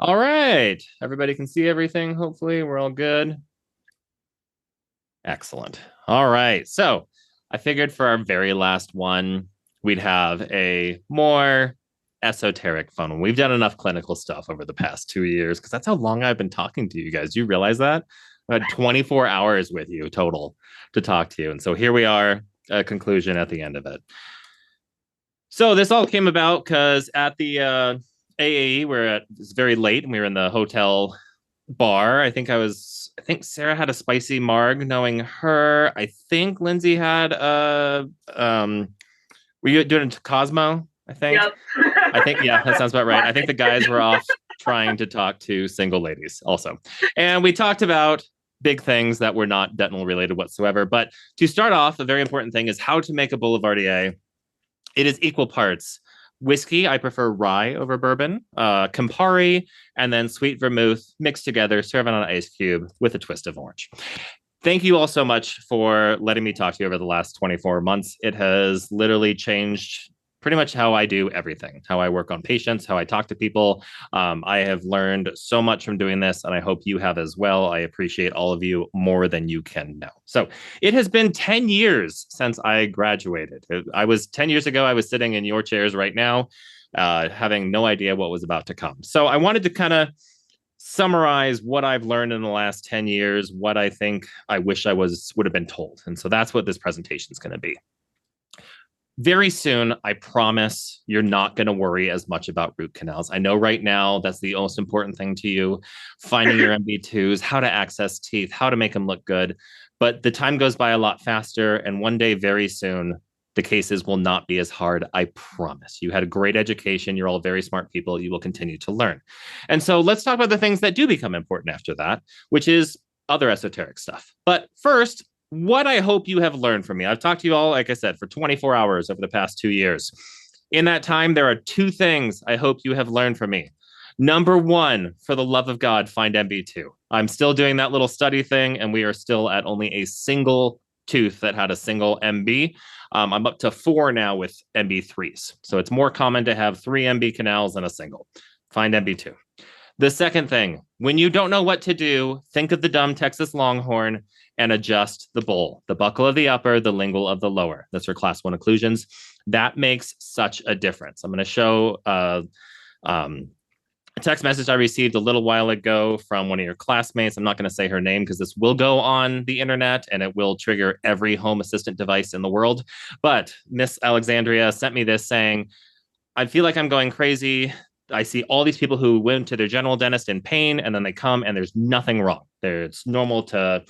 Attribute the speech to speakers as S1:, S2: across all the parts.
S1: All right. Everybody can see everything. Hopefully, we're all good. Excellent. All right. So, I figured for our very last one, we'd have a more esoteric fun one. We've done enough clinical stuff over the past 2 years because that's how long I've been talking to you guys. Do you realize that? I had 24 hours with you total to talk to you. And so here we are, a conclusion at the end of it. So this all came about because at the AAE, it's very late and we were in the hotel bar. I think Sarah had a spicy marg, knowing her. I think Lindsay had were you doing it to Cosmo? I think.
S2: Yep.
S1: I think, yeah, that sounds about right. I think the
S2: Classic.
S1: guys were off trying to talk to single ladies also. And we talked about big things that were not dental related whatsoever. But to start off, a very important thing is how to make a Boulevardier. It is equal parts whiskey. I prefer rye over bourbon, Campari, and then sweet vermouth mixed together, serve it on an ice cube with a twist of orange. Thank you all so much for letting me talk to you over the last 24 months. It has literally changed pretty much how I do everything, how I work on patients, how I talk to people. I have learned so much from doing this, and I hope you have as well. I appreciate all of you more than you can know. So it has been 10 years since I graduated. I was 10 years ago, I was sitting in your chairs right now, having no idea what was about to come. So I wanted to kind of summarize what I've learned in the last 10 years, what I think I wish I would have been told. And so that's what this presentation is going to be. Very soon, I promise you're not going to worry as much about root canals. I know right now that's the most important thing to you, finding your MB2s, how to access teeth, how to make them look good. But the time goes by a lot faster. And one day, very soon, the cases will not be as hard. I promise. You had a great education. You're all very smart people. You will continue to learn. And so let's talk about the things that do become important after that, which is other esoteric stuff. But first, what I hope you have learned from me. I've talked to you all, like I said, for 24 hours over the past 2 years. In that time, there are two things I hope you have learned from me. Number one, for the love of God, find MB2. I'm still doing that little study thing, and we are still at only a single tooth that had a single MB. I'm up to 4 now with MB3s. So it's more common to have 3 MB canals than a single. Find MB2. The second thing, when you don't know what to do, think of the dumb Texas Longhorn and adjust the bowl, the buccal of the upper, the lingual of the lower. That's for class 1 occlusions. That makes such a difference. I'm going to show a text message I received a little while ago from one of your classmates. I'm not going to say her name because this will go on the internet and it will trigger every home assistant device in the world. But Miss Alexandria sent me this saying, I feel like I'm going crazy. I see all these people who went to their general dentist in pain and then they come and there's nothing wrong. It's normal to,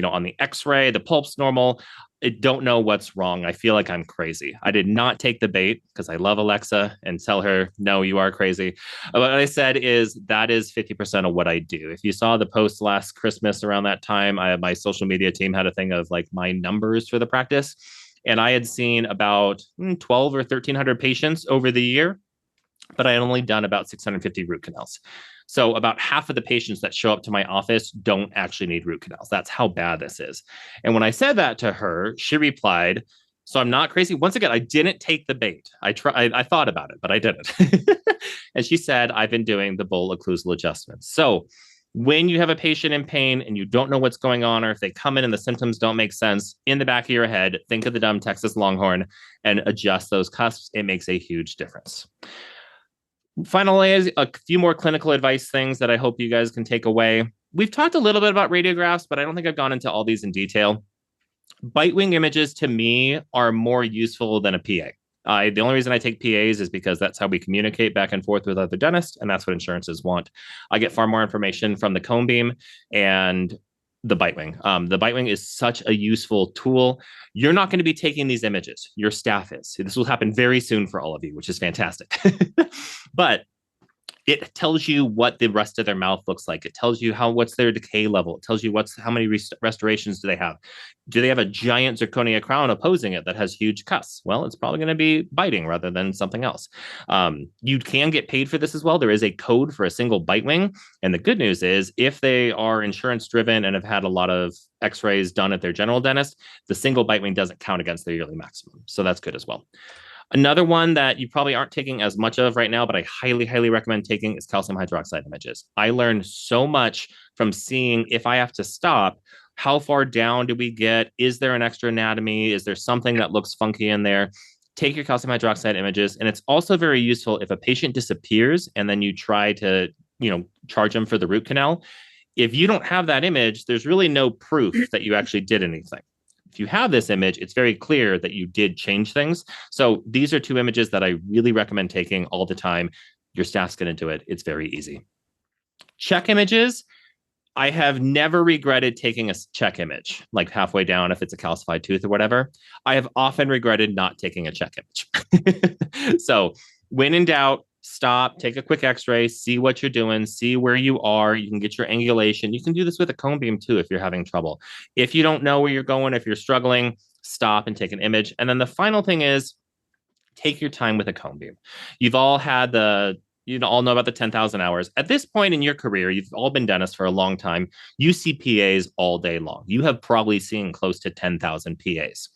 S1: on the x-ray, the pulp's normal. I don't know what's wrong. I feel like I'm crazy. I did not take the bait because I love Alexa and tell her, no, you are crazy. What I said is that is 50% of what I do. If you saw the post last Christmas around that time, my social media team had a thing of like my numbers for the practice. And I had seen about 12 or 1,300 patients over the year, but I had only done about 650 root canals. So about half of the patients that show up to my office don't actually need root canals. That's how bad this is. And when I said that to her, she replied, so I'm not crazy. Once again, I didn't take the bait. I thought about it, but I didn't. And she said, I've been doing the bull occlusal adjustments. So when you have a patient in pain and you don't know what's going on, or if they come in and the symptoms don't make sense, in the back of your head, think of the dumb Texas Longhorn and adjust those cusps. It makes a huge difference. Finally, a few more clinical advice things that I hope you guys can take away. We've talked a little bit about radiographs, but I don't think I've gone into all these in detail. Bite wing images to me are more useful than a PA. The only reason I take PAs is because that's how we communicate back and forth with other dentists, and that's what insurances want. I get far more information from the cone beam and the bite wing. The bite wing is such a useful tool. You're not going to be taking these images. Your staff is. This will happen very soon for all of you, which is fantastic. But it tells you what the rest of their mouth looks like. It tells you what's their decay level. It tells you how many restorations do they have. Do they have a giant zirconia crown opposing it that has huge cusps? Well, it's probably going to be biting rather than something else. You can get paid for this as well. There is a code for a single bite wing. And the good news is if they are insurance driven and have had a lot of x-rays done at their general dentist, the single bite wing doesn't count against their yearly maximum. So that's good as well. Another one that you probably aren't taking as much of right now, but I highly, highly recommend taking is calcium hydroxide images. I learned so much from seeing if I have to stop, how far down do we get? Is there an extra anatomy? Is there something that looks funky in there? Take your calcium hydroxide images. And it's also very useful if a patient disappears and then you try to, charge them for the root canal. If you don't have that image, there's really no proof that you actually did anything. If you have this image, it's very clear that you did change things. So these are two images that I really recommend taking all the time. Your staff's going to do it. It's very easy. Check images. I have never regretted taking a check image, like halfway down if it's a calcified tooth or whatever. I have often regretted not taking a check image. So when in doubt, stop, take a quick x-ray, see what you're doing, see where you are. You can get your angulation. You can do this with a cone beam too if you're having trouble. If you don't know where you're going, if you're struggling, stop and take an image. And then the final thing is take your time with a cone beam. You've all had all know about the 10,000 hours. At this point in your career, you've all been dentists for a long time. You see PAs all day long. You have probably seen close to 10,000 PAs.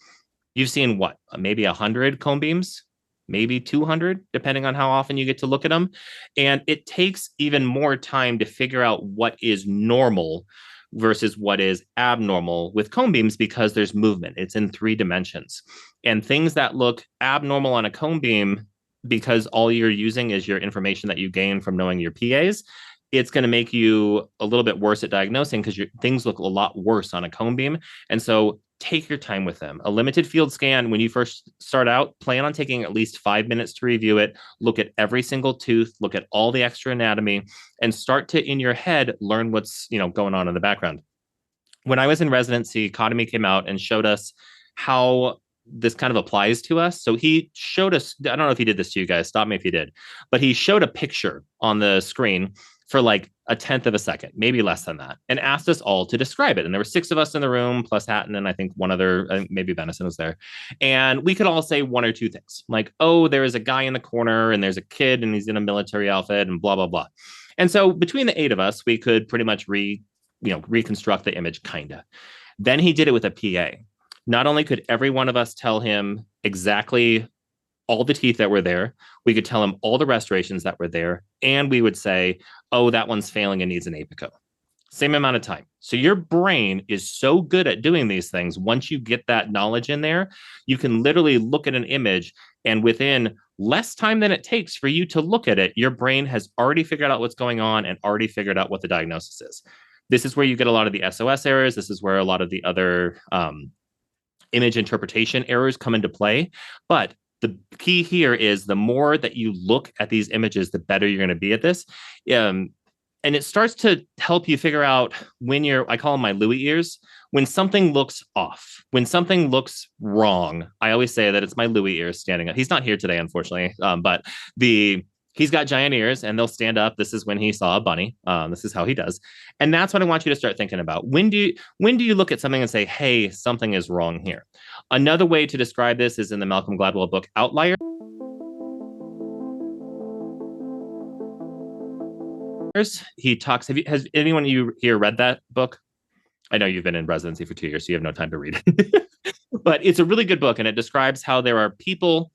S1: You've seen what? Maybe 100 cone beams, maybe 200, depending on how often you get to look at them. And it takes even more time to figure out what is normal versus what is abnormal with cone beams because there's movement. It's in 3 dimensions. And things that look abnormal on a cone beam, because all you're using is your information that you gain from knowing your PAs, it's going to make you a little bit worse at diagnosing because things look a lot worse on a cone beam. And so take your time with them. A limited field scan, when you first start out, plan on taking at least 5 minutes to review it, look at every single tooth, look at all the extra anatomy, and start to, in your head, learn what's going on in the background. When I was in residency, Cotomy came out and showed us how this kind of applies to us. So he showed us, I don't know if he did this to you guys, stop me if he did, but he showed a picture on the screen for like a tenth of a second, maybe less than that, and asked us all to describe it. And there were 6 of us in the room, plus Hatton, and I think one other, maybe Benison was there. And we could all say 1 or 2 things, like, oh, there is a guy in the corner, and there's a kid, and he's in a military outfit, and blah, blah, blah. And so between the 8 of us, we could pretty much reconstruct the image, kind of. Then he did it with a PA. Not only could every one of us tell him exactly all the teeth that were there, we could tell him all the restorations that were there, and we would say, oh, that one's failing and needs an apico. Same amount of time. So your brain is so good at doing these things. Once you get that knowledge in there, you can literally look at an image, and within less time than it takes for you to look at it, your brain has already figured out what's going on and already figured out what the diagnosis is. This is where you get a lot of the SOS errors. This is where a lot of the other image interpretation errors come into play. But the key here is the more that you look at these images, the better you're going to be at this. And it starts to help you figure out when I call them my Louis ears, when something looks off, when something looks wrong. I always say that it's my Louis ears standing up. He's not here today, unfortunately, but he's got giant ears and they'll stand up. This is when he saw a bunny. This is how he does. And that's what I want you to start thinking about. When do you look at something and say, hey, something is wrong here? Another way to describe this is in the Malcolm Gladwell book, Outlier. He talks, has anyone here read that book? I know you've been in residency for 2 years, so you have no time to read it. But it's a really good book, and it describes how there are people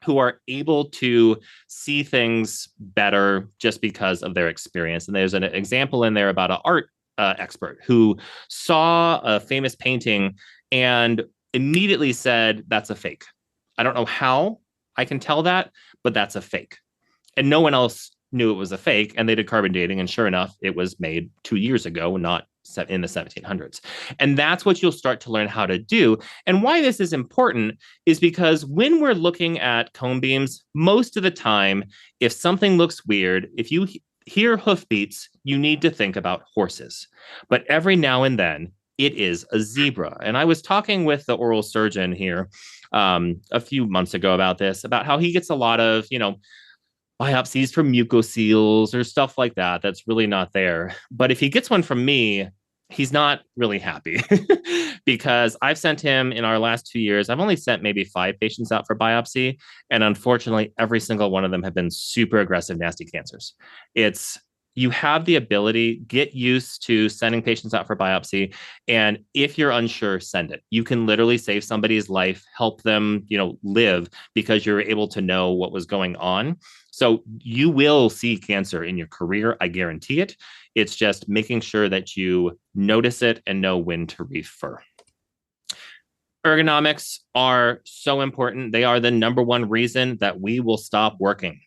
S1: who are able to see things better just because of their experience. And there's an example in there about an art expert who saw a famous painting and immediately said, that's a fake. I don't know how I can tell that, but that's a fake. And no one else knew it was a fake, and they did carbon dating, and sure enough, it was made 2 years ago, not in the 1700s. And that's what you'll start to learn how to do. And why this is important is because when we're looking at cone beams, most of the time, if something looks weird, if you hear hoofbeats, you need to think about horses. But every now and then, it is a zebra. And I was talking with the oral surgeon here a few months ago about this, about how he gets a lot of, biopsies from mucoceles or stuff like that. That's really not there. But if he gets one from me, he's not really happy because I've sent him in our last 2 years. I've only sent maybe 5 patients out for biopsy. And unfortunately, every single one of them have been super aggressive, nasty cancers. It's you have the ability, get used to sending patients out for biopsy. And if you're unsure, send it. You can literally save somebody's life, help them, live because you're able to know what was going on. So you will see cancer in your career. I guarantee it. It's just making sure that you notice it and know when to refer. Ergonomics are so important. They are the number one reason that we will stop working,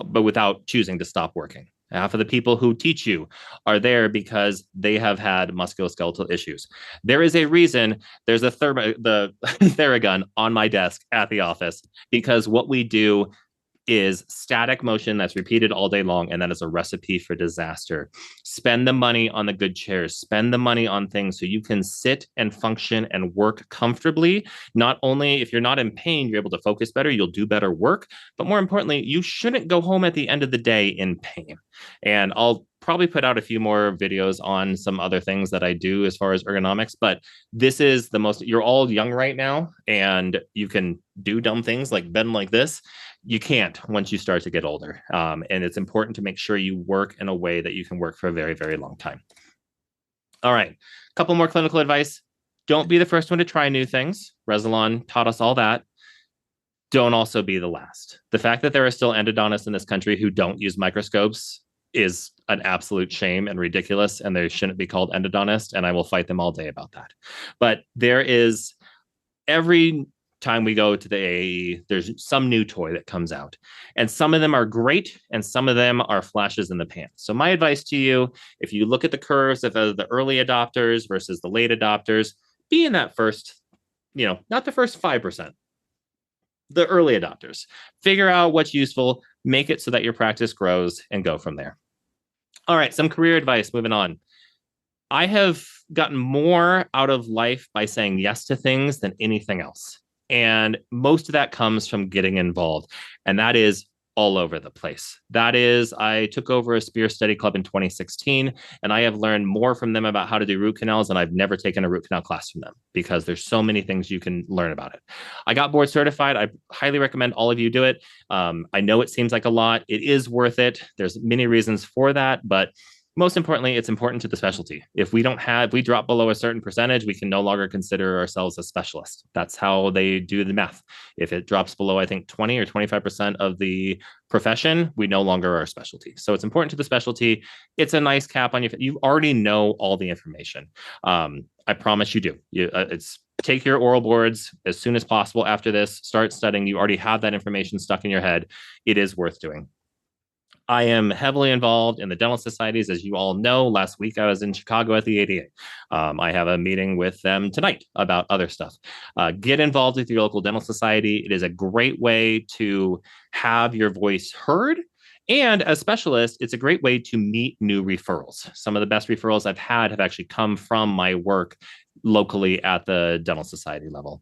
S1: but without choosing to stop working. Half of the people who teach you are there because they have had musculoskeletal issues. There is a reason there's the Theragun on my desk at the office, because what we do is static motion that's repeated all day long, and that is a recipe for disaster. Spend the money on the good chairs, spend the money on things so you can sit and function and work comfortably. Not only if you're not in pain, you're able to focus better, you'll do better work, but more importantly, you shouldn't go home at the end of the day in pain. And I'll probably put out a few more videos on some other things that I do as far as ergonomics, but this is the most, you're all young right now and you can do dumb things like bend like this. You can't once you start to get older. And it's important to make sure you work in a way that you can work for a very, very long time. All right, a couple more clinical advice. Don't be the first one to try new things. Resilon taught us all that. Don't also be the last. The fact that there are still endodontists in this country who don't use microscopes is an absolute shame and ridiculous, and they shouldn't be called endodontist, and I will fight them all day about that. But there is, every time we go to the AAE, there's some new toy that comes out. And some of them are great, and some of them are flashes in the pan. So my advice to you, if you look at the curves of the early adopters versus the late adopters, be in that first, not the first 5%, the early adopters. Figure out what's useful, make it so that your practice grows, and go from there. All right, some career advice, moving on. I have gotten more out of life by saying yes to things than anything else. And most of that comes from getting involved. And that is all over the place. That is, I took over a Spear Study Club in 2016, and I have learned more from them about how to do root canals than I've never taken a root canal class from them, because there's so many things you can learn about it. I got board certified. I highly recommend all of you do it. I know it seems like a lot. It is worth it. There's many reasons for that, but most importantly, it's important to the specialty. If we drop below a certain percentage, we can no longer consider ourselves a specialist. That's how they do the math. If it drops below, I think 20 or 25% of the profession, we no longer are a specialty. So it's important to the specialty. It's a nice cap on you. You already know all the information. I promise you do. It's take your oral boards as soon as possible after this. Start studying. You already have that information stuck in your head. It is worth doing. I am heavily involved in the dental societies. As you all know, last week I was in Chicago at the ADA. I have a meeting with them tonight about other stuff. Get involved with your local dental society. It is a great way to have your voice heard. And as specialists, it's a great way to meet new referrals. Some of the best referrals I've had have actually come from my work locally at the dental society level.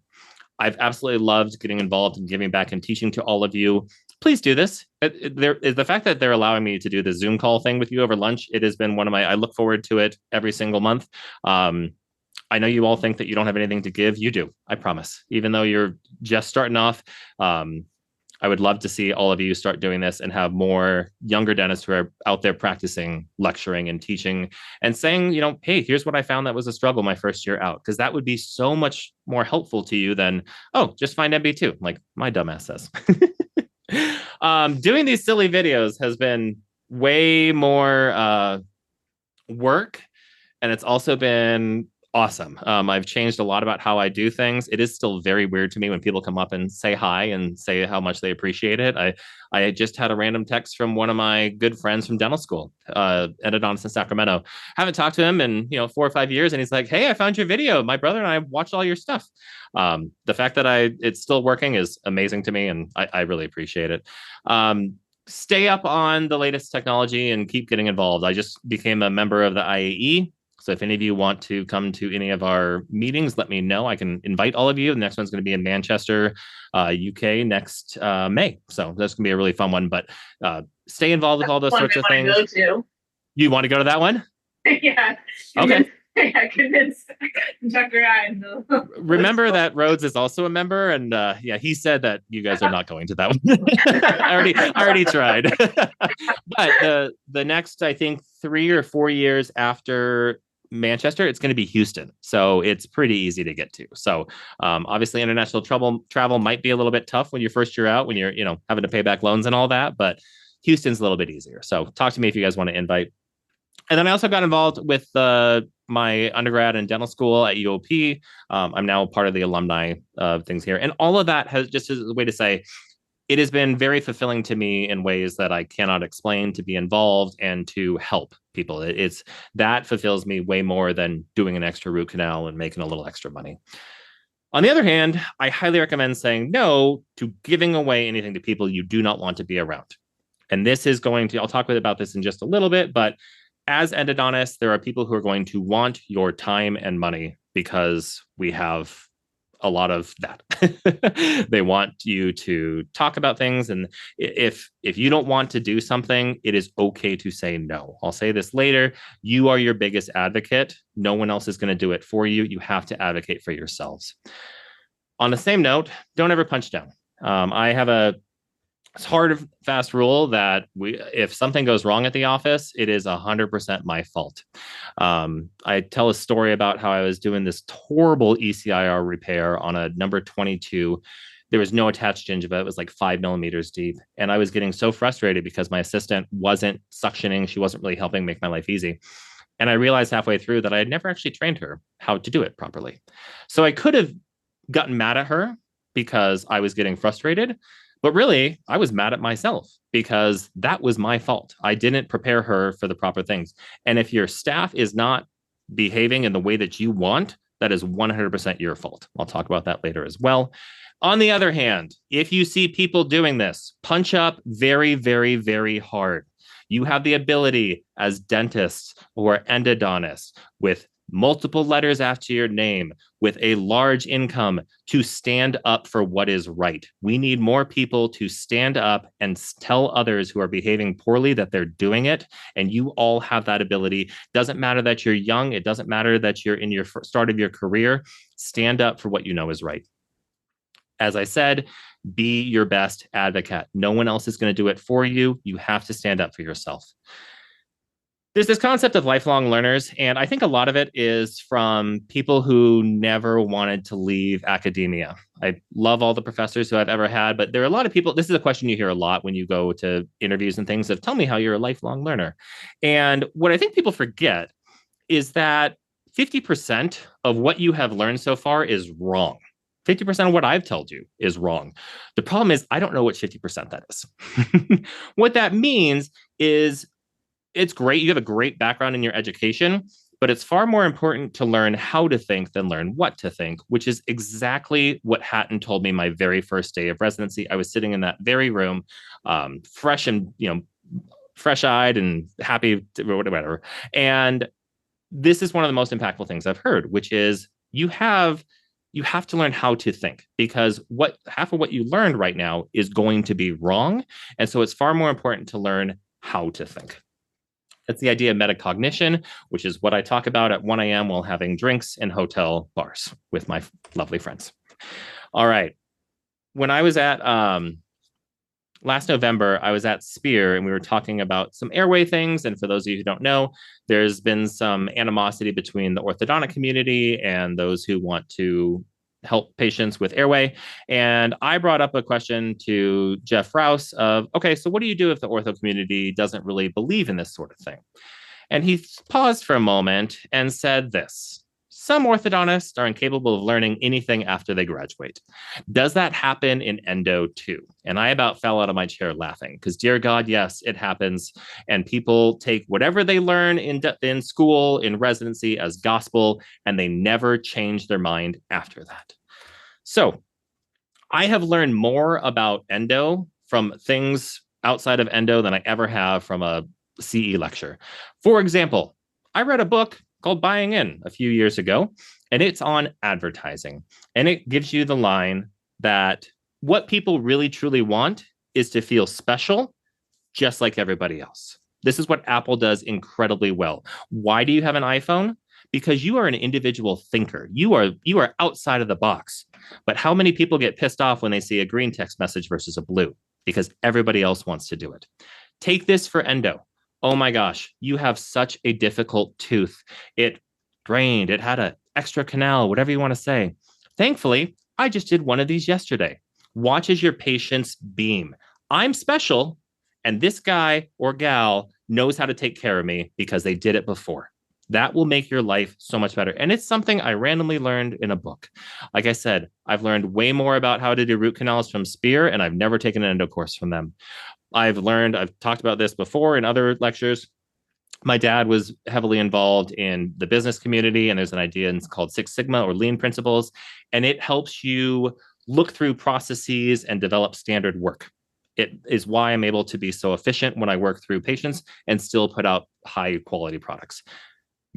S1: I've absolutely loved getting involved and giving back and teaching to all of you. Please do this. The fact that they're allowing me to do the Zoom call thing with you over lunch, it has been I look forward to it every single month. I know you all think that you don't have anything to give. You do, I promise. Even though you're just starting off, I would love to see all of you start doing this and have more younger dentists who are out there practicing, lecturing and teaching and saying, hey, here's what I found that was a struggle my first year out. Because that would be so much more helpful to you than, just find MB2, like my dumbass says. Doing these silly videos has been way more work, and it's also been awesome. I've changed a lot about how I do things. It is still very weird to me when people come up and say hi and say how much they appreciate it. I just had a random text from one of my good friends from dental school, endodontist in Sacramento. Haven't talked to him in 4 or 5 years, and he's like, "Hey, I found your video. My brother and I watched all your stuff." The fact that it's still working is amazing to me, and I really appreciate it. Stay up on the latest technology and keep getting involved. I just became a member of the IAE. So if any of you want to come to any of our meetings, let me know. I can invite all of you. The next one's going to be in Manchester, UK next May. So that's going to be a really fun one. But stay involved with all those sorts of things. You want to go to that one?
S2: Yeah.
S1: Okay.
S2: I convinced Dr. Ryan.
S1: Remember that Rhodes is also a member, and yeah, he said that you guys are not going to that one. I already tried. But the next, I think, 3 or 4 years after Manchester, it's going to be Houston, so it's pretty easy to get to. So obviously, international travel might be a little bit tough when you're first year out, when you're having to pay back loans and all that, but Houston's a little bit easier. So talk to me if you guys want to invite. And then I also got involved with my undergrad and dental school at UOP. I'm now part of the alumni things here. And all of that has just as a way to say, it has been very fulfilling to me in ways that I cannot explain, to be involved and to help people. It's that fulfills me way more than doing an extra root canal and making a little extra money. On the other hand, I highly recommend saying no to giving away anything to people you do not want to be around. And this is going to, I'll talk about this in just a little bit, but as endodontists, there are people who are going to want your time and money because we have a lot of that. They want you to talk about things, and if you don't want to do something, it is okay to say no. I'll say this later. You are your biggest advocate. No one else is going to do it for you. You have to advocate for yourselves. On the same note, don't ever punch down. I have a hard, fast rule that if something goes wrong at the office, it is 100% my fault. I tell a story about how I was doing this horrible ECIR repair on a number 22. There was no attached gingiva. It was like 5 millimeters deep. And I was getting so frustrated because my assistant wasn't suctioning. She wasn't really helping make my life easy. And I realized halfway through that I had never actually trained her how to do it properly. So I could have gotten mad at her because I was getting frustrated. But really, I was mad at myself because that was my fault. I didn't prepare her for the proper things. And if your staff is not behaving in the way that you want, that is 100% your fault. I'll talk about that later as well. On the other hand, if you see people doing this, punch up very, very, very hard. You have the ability as dentists or endodontists with multiple letters after your name, with a large income, to stand up for what is right. We need more people to stand up and tell others who are behaving poorly that they're doing it. And you all have that ability. Doesn't matter that you're young. It doesn't matter that you're in your start of your career. Stand up for what you know is right. As I said, be your best advocate. No one else is going to do it for you. You have to stand up for yourself. There's this concept of lifelong learners, and I think a lot of it is from people who never wanted to leave academia. I love all the professors who I've ever had, but there are a lot of people. This is a question you hear a lot when you go to interviews and things of, tell me how you're a lifelong learner. And what I think people forget is that 50% of what you have learned so far is wrong. 50% of what I've told you is wrong. The problem is I don't know what 50% that is. What that means is it's great. You have a great background in your education, but it's far more important to learn how to think than learn what to think, which is exactly what Hatton told me my very first day of residency. I was sitting in that very room, fresh and, fresh-eyed and happy, whatever. And this is one of the most impactful things I've heard, which is you have to learn how to think, because half of what you learned right now is going to be wrong. And so it's far more important to learn how to think. That's the idea of metacognition, which is what I talk about at 1 a.m. while having drinks in hotel bars with my lovely friends. All right. When I was at last November, I was at Spear and we were talking about some airway things. And for those of you who don't know, there's been some animosity between the orthodontic community and those who want to help patients with airway. And I brought up a question to Jeff Rouse of, okay, so what do you do if the ortho community doesn't really believe in this sort of thing? And he paused for a moment and said this: some orthodontists are incapable of learning anything after they graduate. Does that happen in endo too? And I about fell out of my chair laughing because, dear God, yes, it happens. And people take whatever they learn in school, in residency as gospel, and they never change their mind after that. So I have learned more about endo from things outside of endo than I ever have from a CE lecture. For example, I read a book called Buying In a few years ago, and it's on advertising. And it gives you the line that what people really truly want is to feel special, just like everybody else. This is what Apple does incredibly well. Why do you have an iPhone? because you are an individual thinker. You are outside of the box. But how many people get pissed off when they see a green text message versus a blue? Because everybody else wants to do it. Take this for endo. Oh my gosh, you have such a difficult tooth. It drained, it had an extra canal, whatever you want to say. Thankfully, I just did one of these yesterday. Watch as your patients beam. I'm special, and this guy or gal knows how to take care of me because they did it before. That will make your life so much better. And it's something I randomly learned in a book. Like I said, I've learned way more about how to do root canals from Spear, and I've never taken an endo course from them. I've talked about this before in other lectures. My dad was heavily involved in the business community, and there's an idea called Six Sigma or lean principles, and it helps you look through processes and develop standard work. It is why I'm able to be so efficient when I work through patients and still put out high quality products.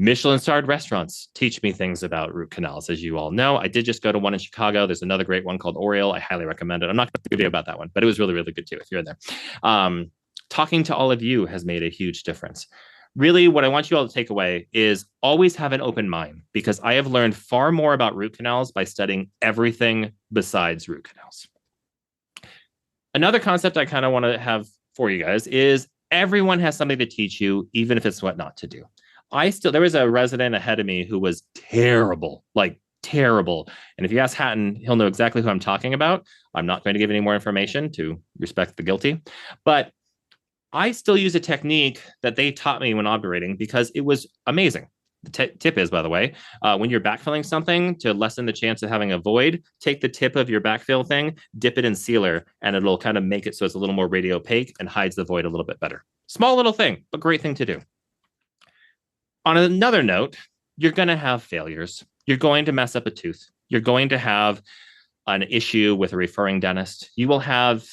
S1: Michelin-starred restaurants teach me things about root canals, as you all know. I did just go to one in Chicago. There's another great one called Oriole. I highly recommend it. I'm not going to give you about that one, but it was really, really good too if you're in there. Talking to all of you has made a huge difference. Really, what I want you all to take away is always have an open mind, because I have learned far more about root canals by studying everything besides root canals. Another concept I kind of want to have for you guys is everyone has something to teach you, even if it's what not to do. There was a resident ahead of me who was terrible, like terrible. And if you ask Hatton, he'll know exactly who I'm talking about. I'm not going to give any more information to respect the guilty, but I still use a technique that they taught me when operating because it was amazing. The tip is, by the way, when you're backfilling something, to lessen the chance of having a void, take the tip of your backfill thing, dip it in sealer, and it'll kind of make it so it's a little more radio opaque and hides the void a little bit better. Small little thing, but great thing to do. On another note, you're going to have failures. You're going to mess up a tooth. You're going to have an issue with a referring dentist. You will have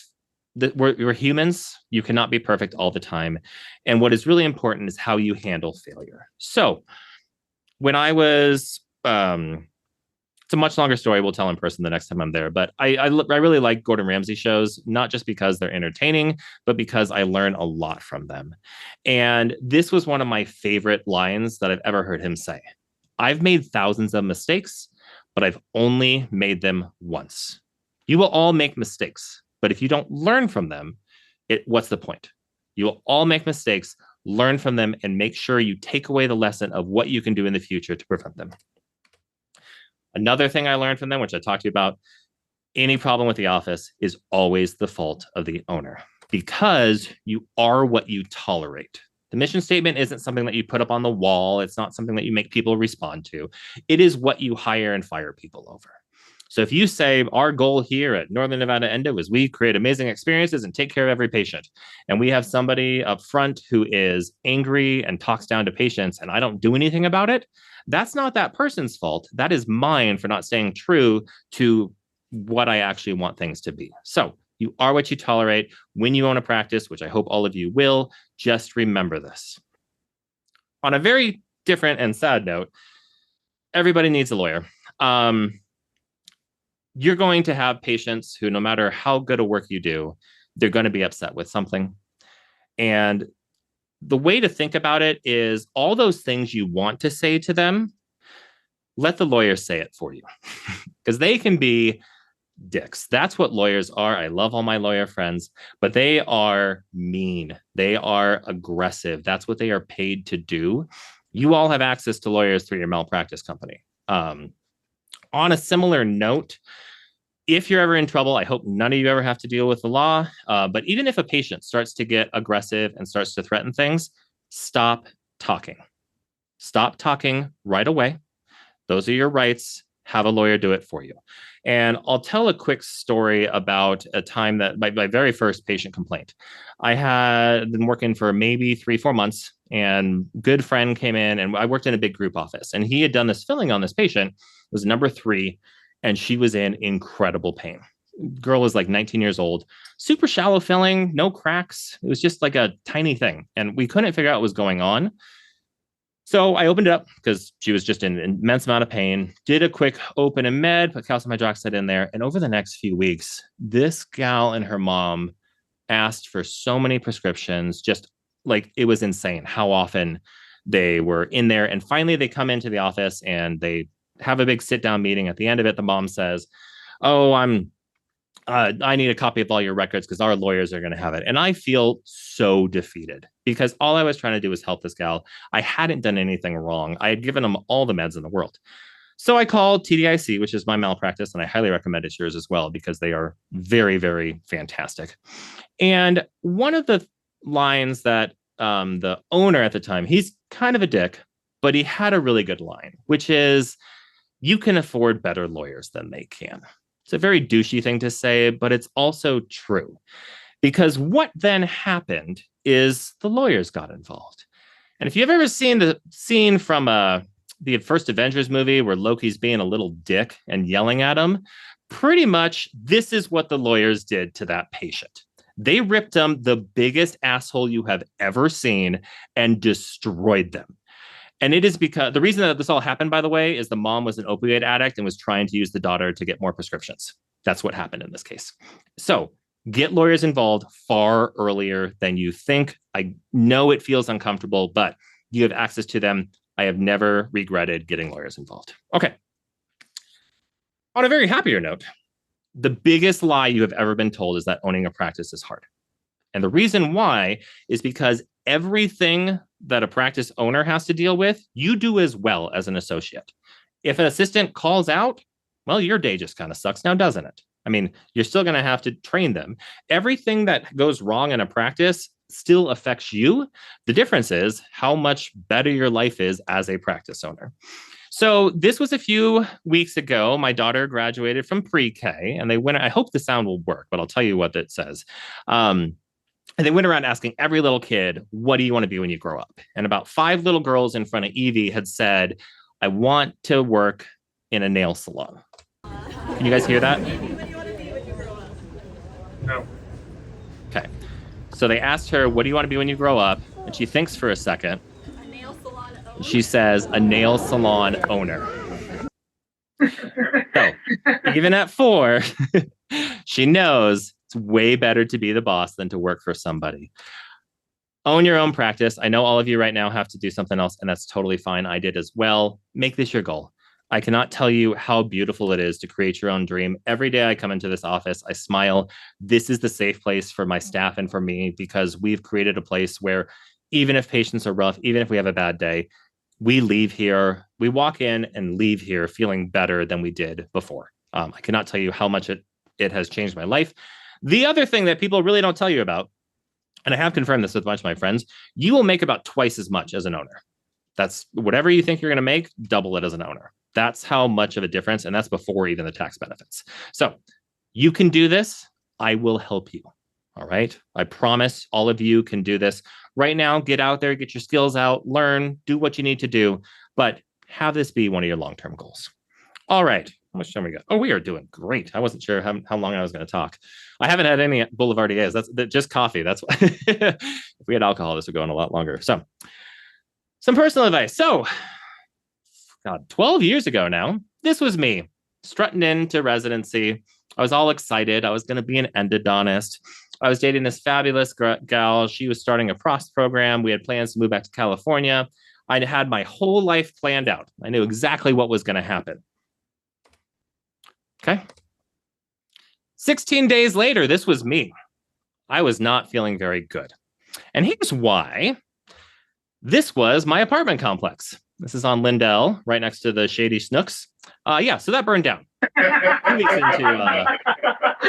S1: we're humans. You cannot be perfect all the time. And what is really important is how you handle failure. So when I was, it's a much longer story. We'll tell in person the next time I'm there. But I really like Gordon Ramsay shows, not just because they're entertaining, but because I learn a lot from them. And this was one of my favorite lines that I've ever heard him say. I've made thousands of mistakes, but I've only made them once. You will all make mistakes, but if you don't learn from them, what's the point? You will all make mistakes, learn from them, and make sure you take away the lesson of what you can do in the future to prevent them. Another thing I learned from them, which I talked to you about, any problem with the office is always the fault of the owner, because you are what you tolerate. The mission statement isn't something that you put up on the wall. It's not something that you make people respond to. It is what you hire and fire people over. So if you say our goal here at Northern Nevada Endo is we create amazing experiences and take care of every patient, and we have somebody up front who is angry and talks down to patients, and I don't do anything about it, that's not that person's fault. That is mine for not staying true to what I actually want things to be. So you are what you tolerate. When you own a practice, which I hope all of you will, just remember this. On a very different and sad note, everybody needs a lawyer. You're going to have patients who, no matter how good a work you do, they're going to be upset with something. And the way to think about it is all those things you want to say to them, let the lawyer say it for you, because they can be dicks. That's what lawyers are. I love all my lawyer friends, but they are mean. They are aggressive. That's what they are paid to do. You all have access to lawyers through your malpractice company. On a similar note, if you're ever in trouble, I hope none of you ever have to deal with the law. But even if a patient starts to get aggressive and starts to threaten things, stop talking. Stop talking right away. Those are your rights. Have a lawyer do it for you. And I'll tell a quick story about a time that my very first patient complaint. I had been working for maybe 3-4 months, and a good friend came in, and I worked in a big group office, and he had done this filling on this patient. It was number 3, and she was in incredible pain. Girl was like 19 years old, super shallow filling, no cracks. It was just like a tiny thing, and we couldn't figure out what was going on. So I opened it up because she was just in an immense amount of pain, did a quick open and med, put calcium hydroxide in there. And over the next few weeks, this gal and her mom asked for so many prescriptions, just like it was insane how often They were in there, and finally they come into the office and they have a big sit down meeting. At the end of it, the mom says, "Oh, I need a copy of all your records because our lawyers are going to have it." And I feel so defeated because all I was trying to do was help this gal. I hadn't done anything wrong. I had given them all the meds in the world. So I called TDIC, which is my malpractice, and I highly recommend it's yours as well because they are very, very fantastic. And one of the lines that the owner at the time, he's kind of a dick, but he had a really good line, which is, "You can afford better lawyers than they can." It's a very douchey thing to say, but it's also true. Because what then happened is the lawyers got involved. And if you've ever seen the scene from the first Avengers movie where Loki's being a little dick and yelling at him, pretty much this is what the lawyers did to that patient. They ripped him the biggest asshole you have ever seen and destroyed them. And it is because the reason that this all happened, by the way, is the mom was an opioid addict and was trying to use the daughter to get more prescriptions. That's what happened in this case. So get lawyers involved far earlier than you think. I know it feels uncomfortable, but you have access to them. I have never regretted getting lawyers involved. Okay. On a very happier note, the biggest lie you have ever been told is that owning a practice is hard. And the reason why is because everything that a practice owner has to deal with, you do as well as an associate. If an assistant calls out, well, your day just kind of sucks now, doesn't it? I mean, you're still going to have to train them. Everything that goes wrong in a practice still affects you. The difference is how much better your life is as a practice owner. So this was a few weeks ago. My daughter graduated from pre-K, and they went. I hope the sound will work, but I'll tell you what it says. And they went around asking every little kid, "What do you want to be when you grow up?" And about 5 little girls in front of Evie had said, "I want to work in a nail salon." Can you guys hear that?
S3: No.
S1: Okay. So they asked her, "What do you want to be when you grow up?" And she thinks for a second.
S4: A nail salon owner.
S1: She says, "A nail salon owner." So even at 4, she knows it's way better to be the boss than to work for somebody. Own your own practice. I know all of you right now have to do something else, and that's totally fine. I did as well. Make this your goal. I cannot tell you how beautiful it is to create your own dream. Every day I come into this office, I smile. This is the safe place for my staff and for me because we've created a place where even if patients are rough, even if we have a bad day, we leave here, we walk in and leave here feeling better than we did before. I cannot tell you how much it has changed my life. The other thing that people really don't tell you about, and I have confirmed this with a bunch of my friends, you will make about twice as much as an owner. That's whatever you think you're going to make, double it as an owner. That's how much of a difference, and that's before even the tax benefits. So you can do this. I will help you. All right. I promise all of you can do this. Right now, get out there, get your skills out, learn, do what you need to do, but have this be one of your long-term goals. All right. How much time we got? Oh, we are doing great. I wasn't sure how long I was going to talk. I haven't had any Boulevardiers. That's just coffee. That's why. If we had alcohol, this would go on a lot longer. So some personal advice. So, God, 12 years ago now, this was me strutting into residency. I was all excited. I was going to be an endodontist. I was dating this fabulous gal. She was starting a PROS program. We had plans to move back to California. I had my whole life planned out. I knew exactly what was going to happen. Okay. 16 days later, this was me. I was not feeling very good. And here's why. This was my apartment complex. This is on Lindell, right next to the Shady Snooks. Yeah, so that burned down 2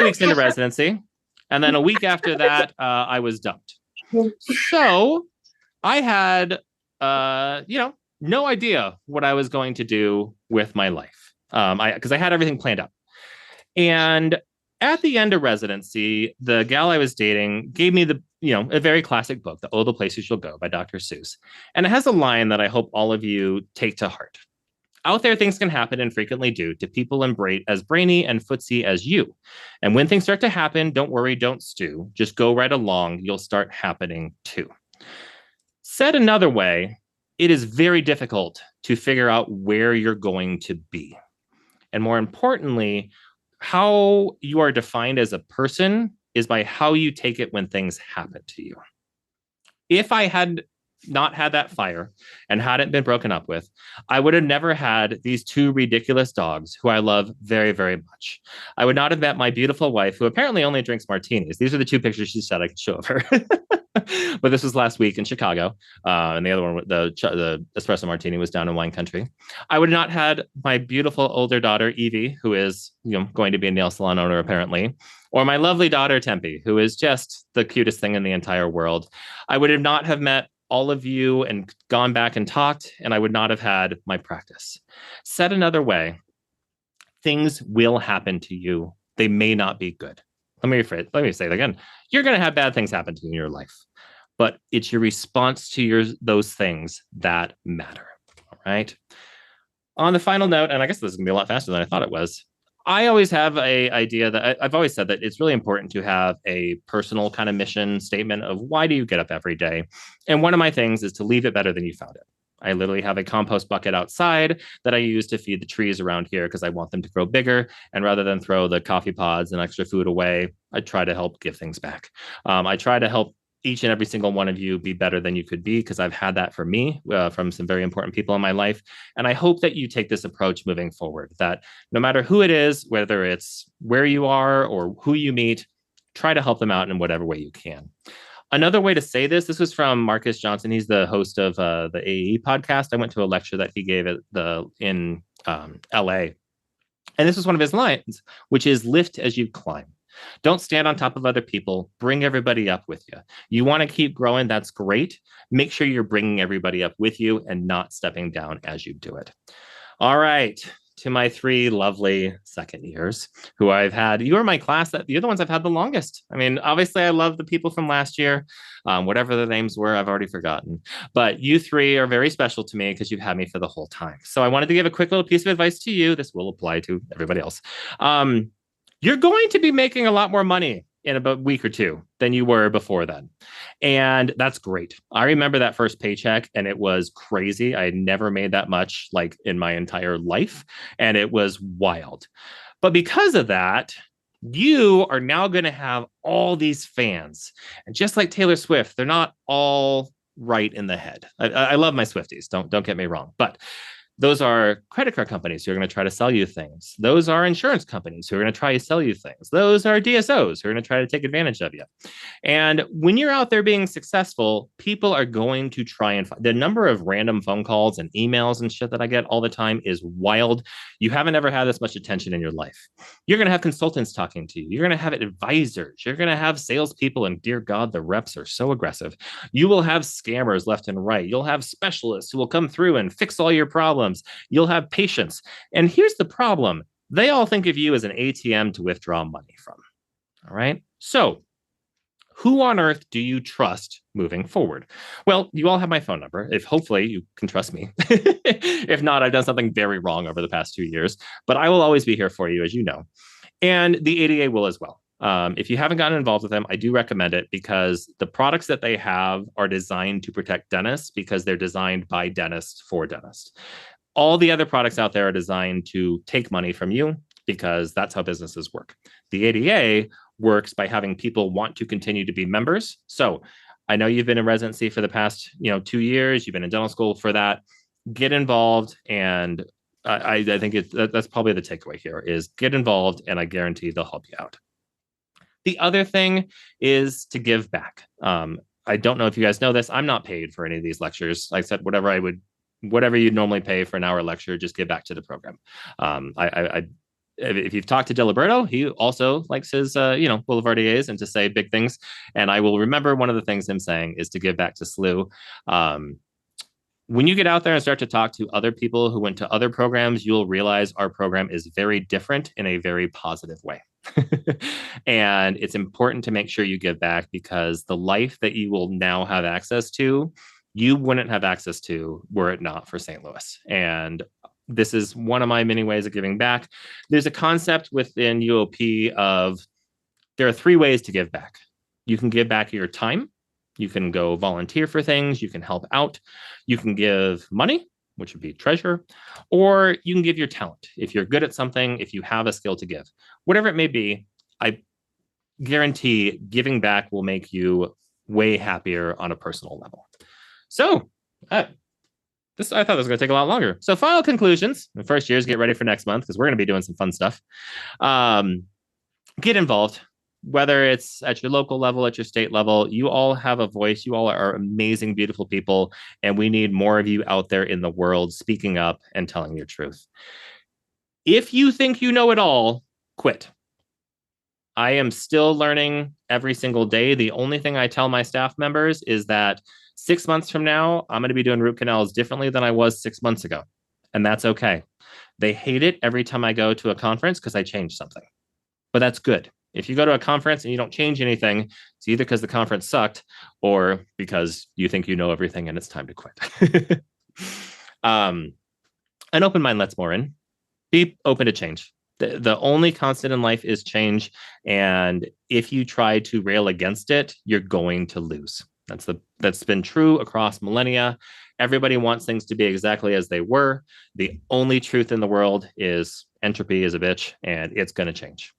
S1: weeks into residency. And then a week after that, I was dumped. So I had, no idea what I was going to do with my life because I had everything planned out. And at the end of residency, the gal I was dating gave me a very classic book, The Oh, the Place You Shall Go by Dr. Seuss. And it has a line that I hope all of you take to heart. Out there, things can happen and frequently do to people as brainy and footsy as you. And when things start to happen, don't worry, don't stew. Just go right along. You'll start happening too. Said another way, it is very difficult to figure out where you're going to be. And more importantly, how you are defined as a person is by how you take it when things happen to you. If I had not had that fire and hadn't been broken up with, I would have never had these two ridiculous dogs who I love very, very much. I would not have met my beautiful wife, who apparently only drinks martinis. These are the two pictures she said I could show of her. But this was last week in Chicago, and the other one, the espresso martini, was down in wine country. I would not had my beautiful older daughter Evie, who is going to be a nail salon owner apparently, or my lovely daughter Tempe, who is just the cutest thing in the entire world. I would have not have met all of you and gone back and talked, and I would not have had my practice. Said another way, things will happen to you. They may not be good. Let me say it again. You're going to have bad things happen to you in your life, but it's your response to those things that matter. All right. On the final note, and I guess this is going to be a lot faster than I thought it was, I always have a idea that I've always said that it's really important to have a personal kind of mission statement of why do you get up every day? And one of my things is to leave it better than you found it. I literally have a compost bucket outside that I use to feed the trees around here because I want them to grow bigger. And rather than throw the coffee pods and extra food away, I try to help give things back. I try to help each and every single one of you be better than you could be, because I've had that for me from some very important people in my life. And I hope that you take this approach moving forward, that no matter who it is, whether it's where you are or who you meet, try to help them out in whatever way you can. Another way to say this was from Marcus Johnson. He's the host of the AE podcast. I went to a lecture that he gave in LA. And this was one of his lines, which is lift as you climb. Don't stand on top of other people. Bring everybody up with you. You want to keep growing. That's great. Make sure you're bringing everybody up with you and not stepping down as you do it. All right. To my three lovely second years who I've had. You are my class you're the ones I've had the longest. I mean, obviously I love the people from last year, whatever their names were, I've already forgotten, but you three are very special to me because you've had me for the whole time. So I wanted to give a quick little piece of advice to you. This will apply to everybody else. You're going to be making a lot more money in about a week or two than you were before then. And that's great. I remember that first paycheck and it was crazy. I had never made that much like in my entire life. And it was wild. But because of that, you are now going to have all these fans. And just like Taylor Swift, they're not all right in the head. I love my Swifties. Don't get me wrong. But those are credit card companies who are going to try to sell you things. Those are insurance companies who are going to try to sell you things. Those are DSOs who are going to try to take advantage of you. And when you're out there being successful, people are going to try and the number of random phone calls and emails and shit that I get all the time is wild. You haven't ever had this much attention in your life. You're going to have consultants talking to you. You're going to have advisors. You're going to have salespeople. And dear God, the reps are so aggressive. You will have scammers left and right. You'll have specialists who will come through and fix all your problems. You'll have patience. And here's the problem. They all think of you as an ATM to withdraw money from. All right. So who on earth do you trust moving forward? Well, you all have my phone number. If hopefully you can trust me. If not, I've done something very wrong over the past 2 years, but I will always be here for you, as you know. And the ADA will as well. If you haven't gotten involved with them, I do recommend it because the products that they have are designed to protect dentists because they're designed by dentists for dentists. All the other products out there are designed to take money from you because that's how businesses work. The ADA works by having people want to continue to be members. So I know you've been in residency for the past 2 years. You've been in dental school for that. Get involved, and I think that's probably the takeaway here is get involved, and I guarantee they'll help you out. The other thing is to give back. I don't know if you guys know this. I'm not paid for any of these lectures. Like I said, whatever you'd normally pay for an hour lecture, just give back to the program. If you've talked to Diliberto, he also likes his, Boulevardiers and to say big things. And I will remember one of the things him saying is to give back to SLU. When you get out there and start to talk to other people who went to other programs, you'll realize our program is very different in a very positive way. And it's important to make sure you give back because the life that you will now have access to, you wouldn't have access to were it not for St. Louis. And this is one of my many ways of giving back. There's a concept within UOP of there are 3 ways to give back. You can give back your time. You can go volunteer for things. You can help out. You can give money, which would be treasure, or you can give your talent. If you're good at something, if you have a skill to give, whatever it may be, I guarantee giving back will make you way happier on a personal level. So, I thought this was going to take a lot longer. So, final conclusions. The first years, get ready for next month because we're going to be doing some fun stuff. Get involved, whether it's at your local level, at your state level. You all have a voice. You all are amazing, beautiful people, and we need more of you out there in the world speaking up and telling your truth. If you think you know it all, quit. I am still learning every single day. The only thing I tell my staff members is that 6 months from now, I'm going to be doing root canals differently than I was 6 months ago. And that's okay. They hate it every time I go to a conference because I change something. But that's good. If you go to a conference and you don't change anything, it's either because the conference sucked or because you think you know everything and it's time to quit. An open mind lets more in. Be open to change. The only constant in life is change. And if you try to rail against it, you're going to lose. That's been true across millennia. Everybody wants things to be exactly as they were. The only truth in the world is entropy is a bitch, and it's going to change.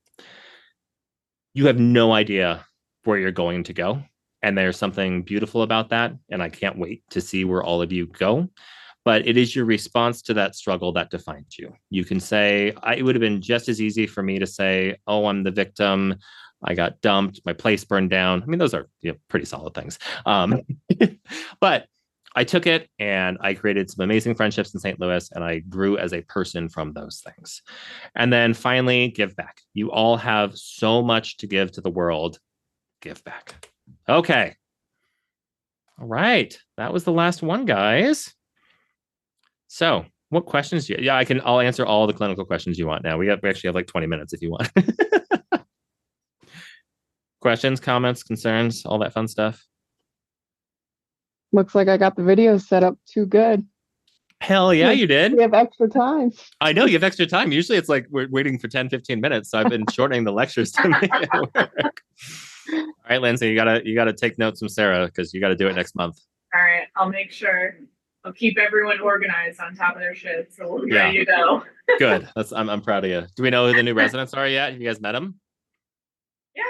S1: You have no idea where you're going to go. And there's something beautiful about that. And I can't wait to see where all of you go. But it is your response to that struggle that defines you. You can say, it would have been just as easy for me to say, oh, I'm the victim. I got dumped. My place burned down. I mean, those are pretty solid things. But I took it and I created some amazing friendships in St. Louis, and I grew as a person from those things. And then finally, give back. You all have so much to give to the world. Give back. Okay. All right. That was the last one, guys. So, what questions do you? Yeah, I'll answer all the clinical questions you want now. We actually have like 20 minutes if you want. Questions, comments, concerns, all that fun stuff.
S3: Looks like I got the video set up too good.
S1: Hell yeah, you did.
S3: We have extra time.
S1: I know you have extra time. Usually it's like we're waiting for 10, 15 minutes. So I've been shortening the lectures to make it work. All right, Lindsay, you gotta take notes from Sarah because you got to do it next month.
S2: All right, I'll make sure. I'll keep everyone organized on top of their shit, so we'll be ready to go.
S1: Good. I'm proud of you. Do we know who the new residents are yet? Have you guys met them?
S2: Yeah,